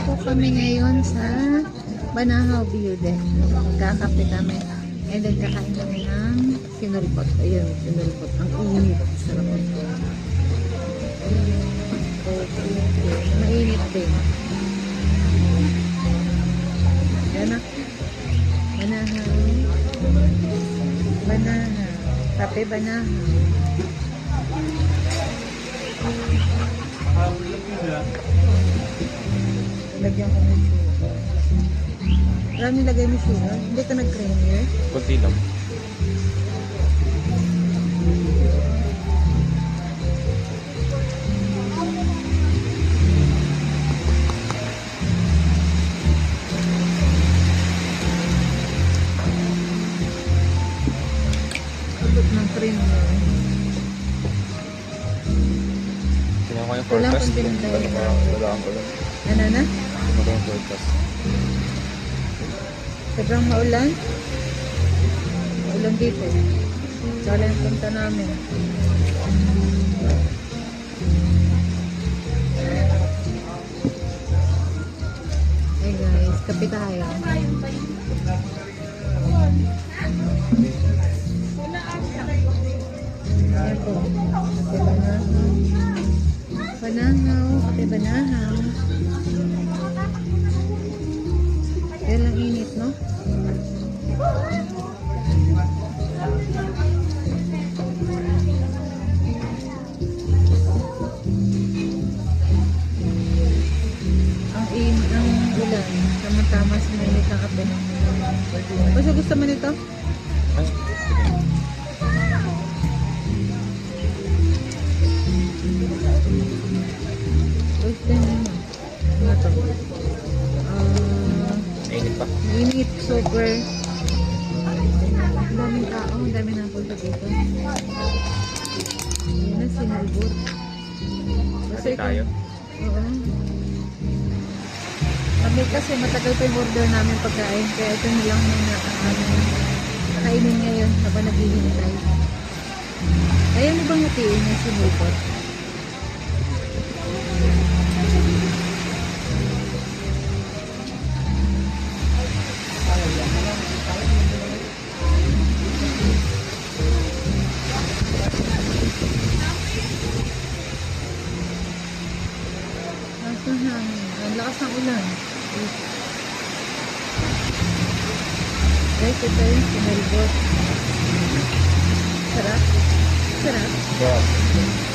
po kami ngayon sa Banahaw Building. Magkakape kami. And then kakain kami ng sinulpot. Ayun, sinulpot. Ang init. Sarap ito. Mainit din. Yan na. Banahaw. Banahaw. Kape Banahaw. Lagyan ko ng sugar. Parang nilagay mo sugar. Hindi ka nag-creamer. Kunti lang. Abot ng creamer. Tingnan ko yung Wala forecast. akong pinintay. Wala ko lang. Ano na? Wala yung forecast. Sobrang maulan. Maulan dito. Sala yung punta namin. Hey guys, kape tayo. Ayan po. Kape Banahaw. Banahaw. Kape Banahaw. Yan lang init, no? Ang ulan. Tama-tama sa mainit ng kape. Basta gusto mo nito? Ay, sige. Gusto nyo na. Ano to? Mainit pa. Mainit, super. Ang daming tao, ang daming napunta dito. Ayan na, sinalbot. Kasi tayo. Oo. Kami kasi matagal pa yung order namin pagkain, kaya ito na lang muna ang aming kainin ngayon habang naghihintay. Ayaw mo bang hatiin yung sinulpot? Ang lakas ng ulan. Guys, ito yung sinulbot. Sarap. Sarap. Yeah.